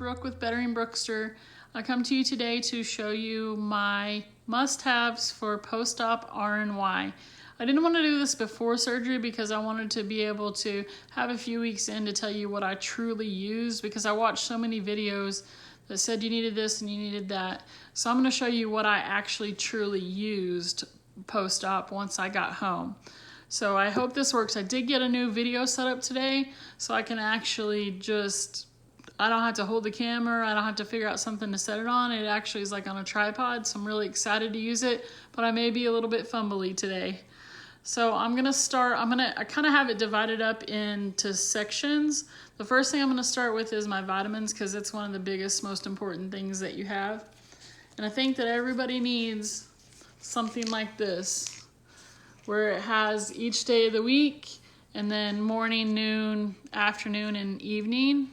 Brooke with Bettering Brookster. I come to you today to show you my must-haves for post-op RNY. I didn't want to do this before surgery because I wanted to be able to have a few weeks in to tell you what I truly used, because I watched so many videos that said you needed this and you needed that. So I'm going to show you what I actually truly used post-op once I got home. So I hope this works. I did get a new video set up today, so I can actually I don't have to hold the camera, I don't have to figure out something to set it on. It actually is like on a tripod, so I'm really excited to use it, but I may be a little bit fumbly today. So I kind of have it divided up into sections. The first thing I'm gonna start with is my vitamins, because it's one of the biggest, most important things that you have. And I think that everybody needs something like this, where it has each day of the week, and then morning, noon, afternoon, and evening.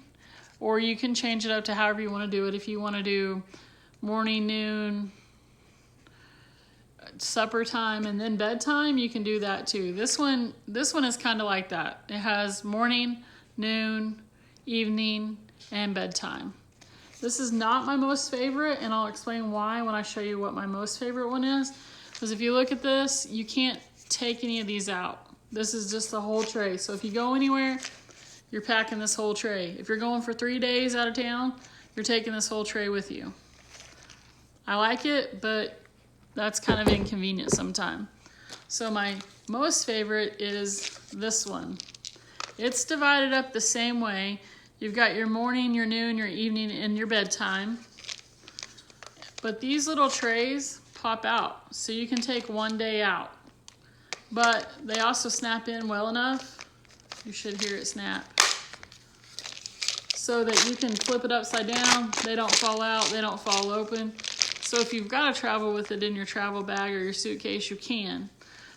Or you can change it up to however you want to do it. If you want to do morning, noon, supper time, and then bedtime, you can do that too. This one is kind of like that. It has morning, noon, evening, and bedtime. This is not my most favorite, and I'll explain why when I show you what my most favorite one is. Because if you look at this, you can't take any of these out. This is just the whole tray. So if you go anywhere, you're packing this whole tray. If you're going for 3 days out of town, you're taking this whole tray with you. I like it, but that's kind of inconvenient sometimes. So my most favorite is this one. It's divided up the same way. You've got your morning, your noon, your evening, and your bedtime. But these little trays pop out, so you can take one day out. But they also snap in well enough, you should hear it snap, so that you can flip it upside down. They don't fall out, they don't fall open. So if you've got to travel with it in your travel bag or your suitcase, you can.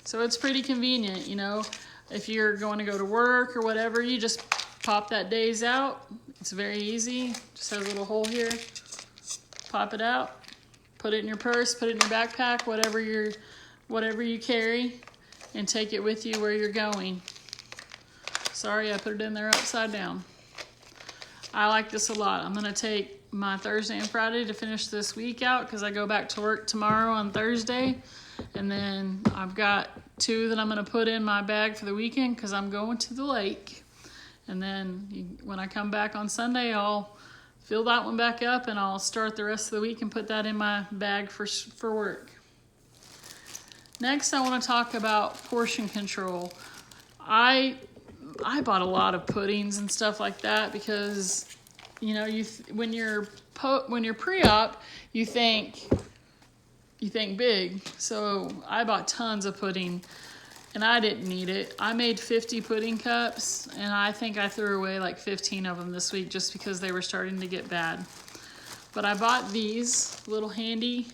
So it's pretty convenient, you know. If you're going to go to work or whatever, you just pop that days out. It's very easy. Just has a little hole here. Pop it out. Put it in your purse, put it in your backpack, whatever you carry, and take it with you where you're going. Sorry, I put it in there upside down. I like this a lot. I'm gonna take my Thursday and Friday to finish this week out, because I go back to work tomorrow on Thursday. And then I've got 2 that I'm gonna put in my bag for the weekend, because I'm going to the lake. And then when I come back on Sunday, I'll fill that one back up, and I'll start the rest of the week and put that in my bag for work. Next, I want to talk about portion control. I bought a lot of puddings and stuff like that, because you know, when you're pre-op, you think big. So I bought tons of pudding, and I didn't need it. I made 50 pudding cups, and I think I threw away like 15 of them this week just because they were starting to get bad. But I bought these little handy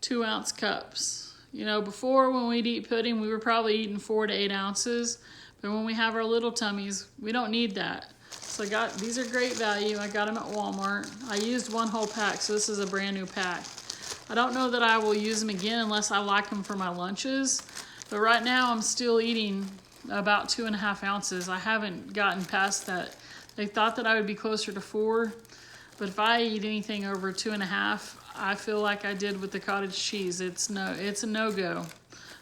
2-ounce cups. You know, before, when we'd eat pudding, we were probably eating 4 to 8 ounces. But when we have our little tummies, we don't need that. So these are great value. I got them at Walmart. I used 1 whole pack, so this is a brand new pack. I don't know that I will use them again unless I like them for my lunches. But right now, I'm still eating about 2.5 ounces. I haven't gotten past that. They thought that I would be closer to 4. But if I eat anything over 2.5, I feel like I did with the cottage cheese. It's a no-go.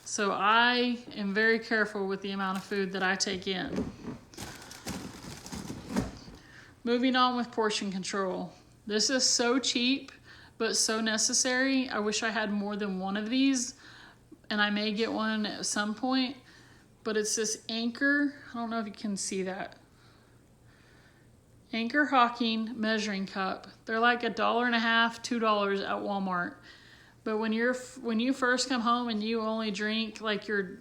So I am very careful with the amount of food that I take in. Moving on with portion control. This is so cheap, but so necessary. I wish I had more than one of these, and I may get one at some point, but it's this Anchor. I don't know if you can see that. Anchor Hawking measuring cup. They're like $1.50, $2 at Walmart. But when you first come home and you only drink like your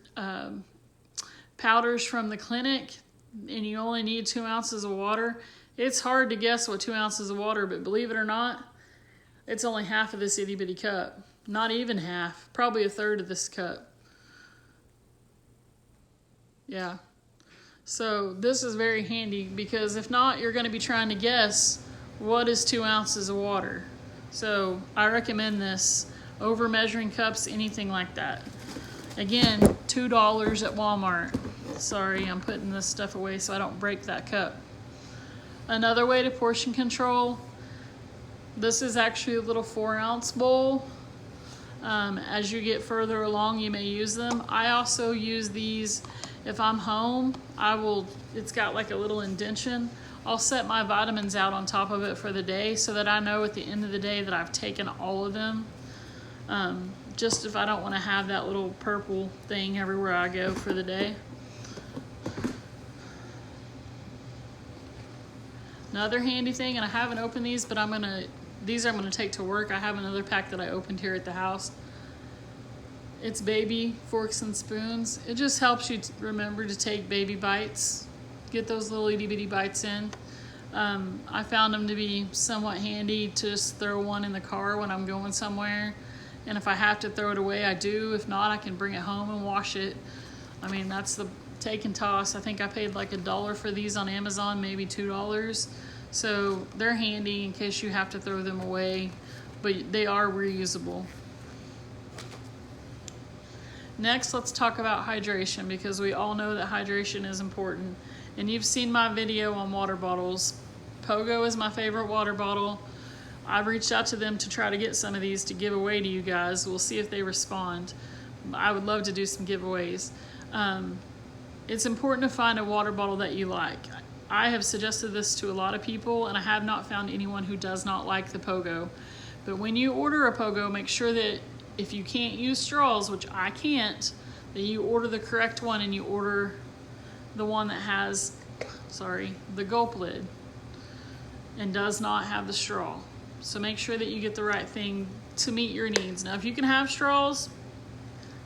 powders from the clinic, and you only need 2 ounces of water, it's hard to guess what 2 ounces of water, but believe it or not, it's only half of this itty bitty cup. Not even half, probably 1/3 of this cup. Yeah. So this is very handy, because if not, you're going to be trying to guess what is 2 ounces of water. So I recommend this over measuring cups, anything like that. Again, $2 at Walmart. Sorry, I'm putting this stuff away so I don't break that cup. Another way to portion control This is actually a little 4-ounce bowl. As you get further along, you may use them. I also use these if I'm home. It's got like a little indention. I'll set my vitamins out on top of it for the day so that I know at the end of the day that I've taken all of them. Just if I don't want to have that little purple thing everywhere I go for the day. Another handy thing, and I haven't opened these, but these I'm gonna take to work. I have another pack that I opened here at the house. It's baby forks and spoons. It just helps you remember to take baby bites. Get those little itty bitty bites in. I found them to be somewhat handy to just throw one in the car when I'm going somewhere. And if I have to throw it away, I do. If not, I can bring it home and wash it. I mean, that's the take and toss. I think I paid like $1 for these on Amazon, maybe $2. So they're handy in case you have to throw them away, but they are reusable. Next, let's talk about hydration, because we all know that hydration is important. And you've seen my video on water bottles. Pogo is my favorite water bottle. I've reached out to them to try to get some of these to give away to you guys. We'll see if they respond. I would love to do some giveaways. It's important to find a water bottle that you like. I have suggested this to a lot of people, and I have not found anyone who does not like the Pogo. But when you order a Pogo, make sure that if you can't use straws, which I can't, that you order the correct one and you order the one that has, the gulp lid and does not have the straw. So make sure that you get the right thing to meet your needs. Now, if you can have straws,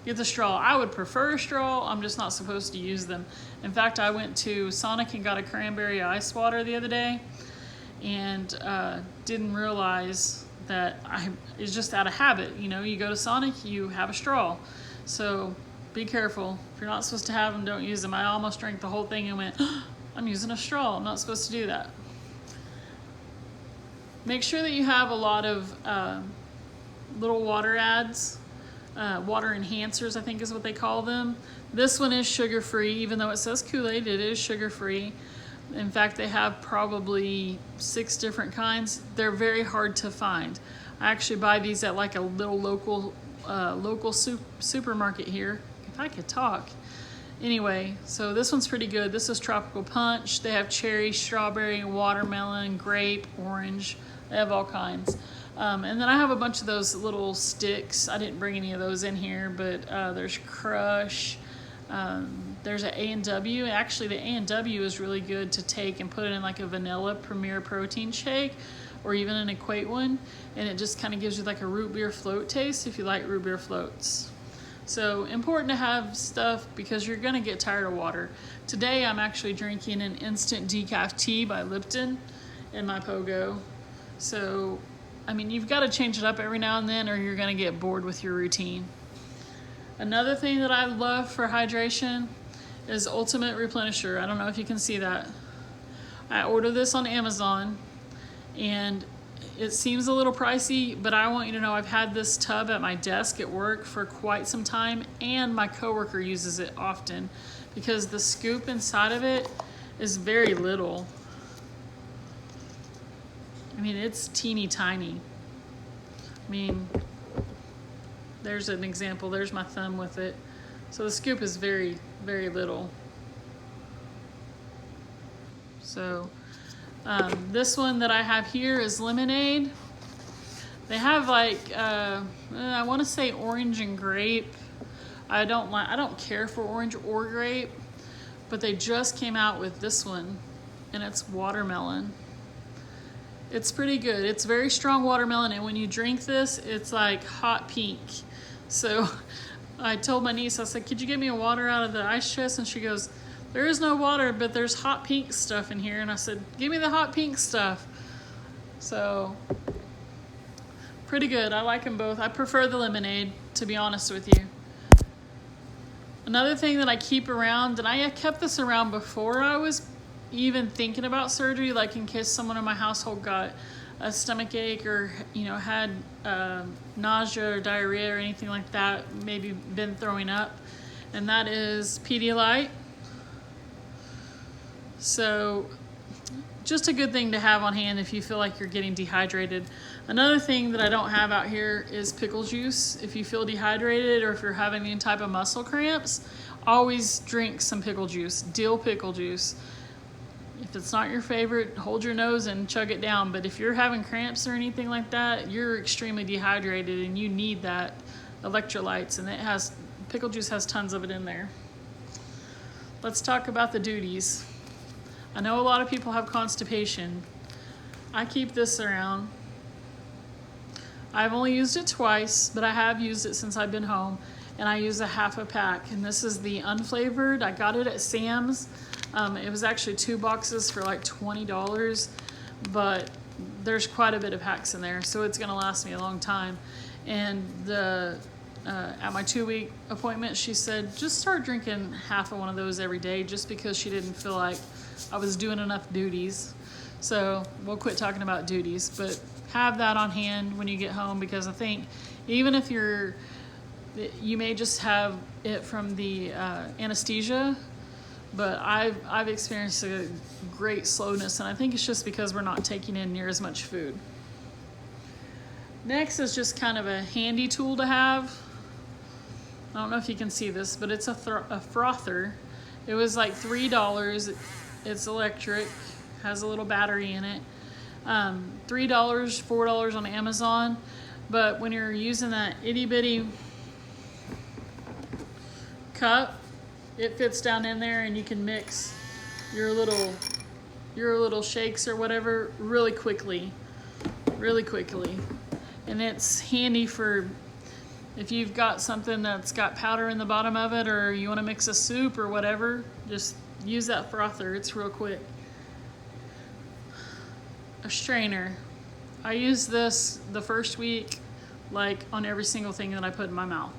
get the straw. I would prefer a straw. I'm just not supposed to use them. In fact, I went to Sonic and got a cranberry ice water the other day and didn't realize that it's just out of habit. You know, you go to Sonic, you have a straw. So be careful. If you're not supposed to have them, don't use them. I almost drank the whole thing and went, I'm using a straw. I'm not supposed to do that. Make sure that you have a lot of little water ads. Water enhancers, I think is what they call them. This one is sugar-free, even though it says Kool-Aid, it is sugar-free. In fact, they have probably 6 different kinds. They're very hard to find. I actually buy these at like a little local supermarket here. If I could talk. Anyway, so this one's pretty good. This is Tropical Punch. They have cherry, strawberry, watermelon, grape, orange. They have all kinds. And then I have a bunch of those little sticks. I didn't bring any of those in here, but there's Crush. There's an A&W. Actually, the A&W is really good to take and put it in like a vanilla Premier protein shake or even an Equate one. And it just kind of gives you like a root beer float taste if you like root beer floats. So important to have stuff because you're going to get tired of water. Today, I'm actually drinking an instant decaf tea by Lipton in my Pogo. So I mean, you've got to change it up every now and then or you're going to get bored with your routine. Another thing that I love for hydration is Ultimate Replenisher. I don't know if you can see that. I ordered this on Amazon and it seems a little pricey, but I want you to know I've had this tub at my desk at work for quite some time and my coworker uses it often because the scoop inside of it is very little. I mean, it's teeny tiny. I mean, there's an example. There's my thumb with it. So the scoop is very, very little. So this one that I have here is lemonade. They have like, I want to say orange and grape. I don't care for orange or grape, but they just came out with this one and it's watermelon. It's pretty good. It's very strong watermelon, and when you drink this, it's like hot pink. So I told my niece, I said, could you get me a water out of the ice chest? And she goes, there is no water, but there's hot pink stuff in here. And I said, give me the hot pink stuff. So pretty good. I like them both. I prefer the lemonade, to be honest with you. Another thing that I keep around, and I kept this around before I was even thinking about surgery, like in case someone in my household got a stomach ache or had nausea or diarrhea or anything like that, maybe been throwing up, and that is Pedialyte. So just a good thing to have on hand if you feel like you're getting dehydrated. Another thing that I don't have out here is pickle juice. If you feel dehydrated or if you're having any type of muscle cramps, always drink some pickle juice, dill pickle juice. If it's not your favorite, hold your nose and chug it down. But if you're having cramps or anything like that, you're extremely dehydrated and you need that electrolytes, and pickle juice has tons of it in there. Let's talk about the duties. I know a lot of people have constipation. I keep this around. I've only used it twice, but I have used it since I've been home, and I use a half a pack, and this is the unflavored. I got it at Sam's. It was actually 2 boxes for like $20, but there's quite a bit of packs in there, so it's gonna last me a long time. And at my 2-week appointment, she said, just start drinking half of one of those every day, just because she didn't feel like I was doing enough duties. So we'll quit talking about duties, but have that on hand when you get home, because I think even if you may just have it from the anesthesia, but I've experienced a great slowness, and I think it's just because we're not taking in near as much food. Next is just kind of a handy tool to have. I don't know if you can see this, but it's a frother. It was like $3. It's electric, has a little battery in it. $3, $4 on Amazon. But when you're using that itty bitty cup, it fits down in there, and you can mix your little shakes or whatever really quickly. And it's handy for if you've got something that's got powder in the bottom of it, or you want to mix a soup or whatever, just use that frother. It's real quick. A strainer. I use this the first week, like on every single thing that I put in my mouth.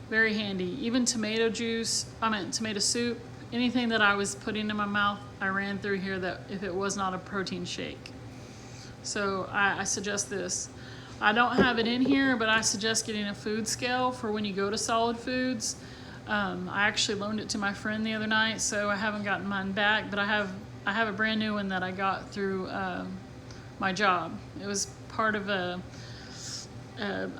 Very handy. Even tomato soup, anything that I was putting in my mouth, I ran through here that if it was not a protein shake. So I suggest this. I don't have it in here, but I suggest getting a food scale for when you go to solid foods. I actually loaned it to my friend the other night, so I haven't gotten mine back, but I have a brand new one that I got through my job. It was part of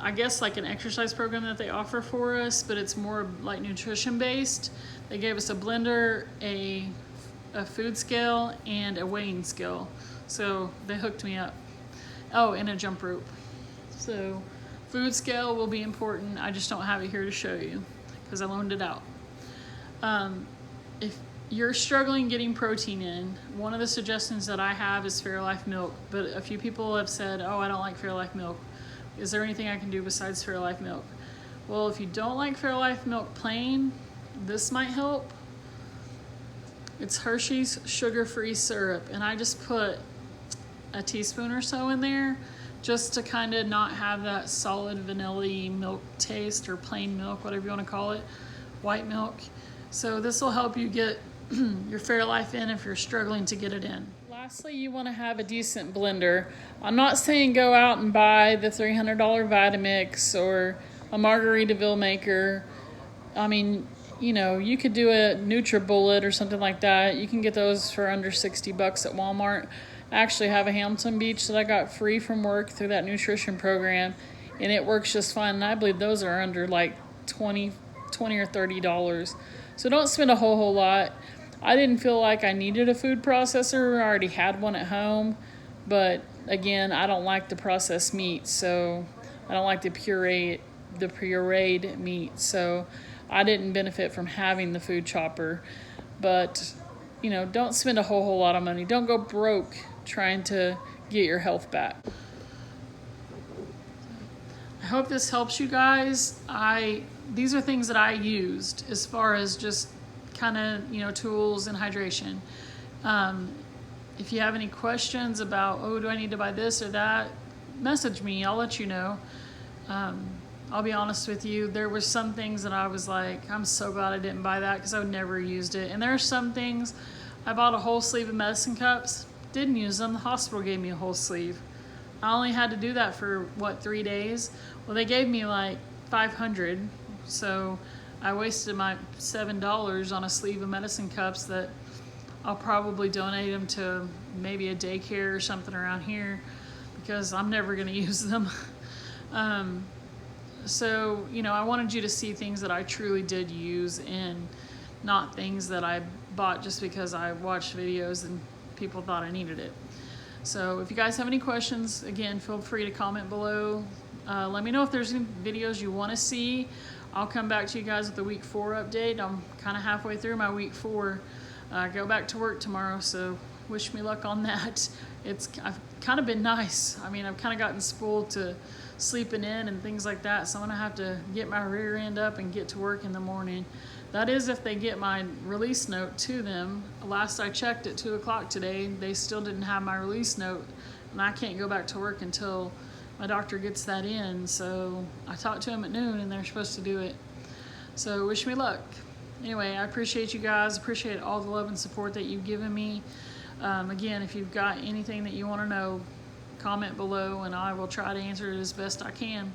I guess like an exercise program that they offer for us, but it's more like nutrition based. They gave us a blender, a food scale, and a weighing scale. So they hooked me up. Oh, and a jump rope. So food scale will be important. I just don't have it here to show you because I loaned it out. If you're struggling getting protein in, one of the suggestions that I have is Fairlife milk, but a few people have said, oh, I don't like Fairlife milk. Is there anything I can do besides Fairlife milk? Well, if you don't like Fairlife milk plain, this might help. It's Hershey's sugar-free syrup, and I just put a teaspoon or so in there just to kind of not have that solid vanilla-y milk taste, or plain milk, whatever you want to call it, white milk. So this will help you get your Fairlife in if you're struggling to get it in. Lastly, you want to have a decent blender. I'm not saying go out and buy the $300 Vitamix or a Margaritaville maker. I mean, you could do a NutriBullet or something like that. You can get those for under $60 at Walmart. I actually have a Hamilton Beach that I got free from work through that nutrition program, and it works just fine. And I believe those are under like $20 or $30. So don't spend a whole lot. I didn't feel like I needed a food processor. I already had one at home, but again, I don't like the processed meat, so I don't like the pureed meat, so I didn't benefit from having the food chopper. But don't spend a whole lot of money. Don't go broke trying to get your health back. I hope this helps you guys. These are things that I used as far as just kind of, tools and hydration. If you have any questions about, do I need to buy this or that, message me. I'll let you know. I'll be honest with you. There were some things that I was like, I'm so glad I didn't buy that because I would never used it. And there are some things, I bought a whole sleeve of medicine cups, didn't use them. The hospital gave me a whole sleeve. I only had to do that for 3 days? Well, they gave me like 500, so I wasted my $7 on a sleeve of medicine cups that I'll probably donate them to maybe a daycare or something around here because I'm never going to use them. So, you know, I wanted you to see things that I truly did use and not things that I bought just because I watched videos and people thought I needed it. So if you guys have any questions, again, feel free to comment below. Let me know if there's any videos you want to see. I'll come back to you guys with the week 4 update. I'm kind of halfway through my week 4. I go back to work tomorrow, so wish me luck on that. I've kind of been nice. I mean, I've kind of gotten spoiled to sleeping in and things like that, so I'm gonna have to get my rear end up and get to work in the morning. That is if they get my release note to them. Last I checked at 2 o'clock today, they still didn't have my release note, and I can't go back to work until my doctor gets that in. So I talked to them at noon and they're supposed to do it. So wish me luck. Anyway, I appreciate you guys, appreciate all the love and support that you've given me. Again, if you've got anything that you want to know, comment below and I will try to answer it as best I can.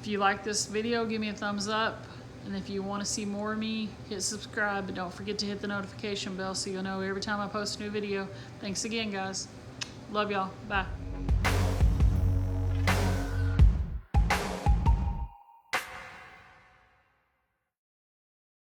If you like this video, give me a thumbs up. And if you want to see more of me, hit subscribe, but don't forget to hit the notification bell so you'll know every time I post a new video. Thanks again, guys. Love y'all. Bye.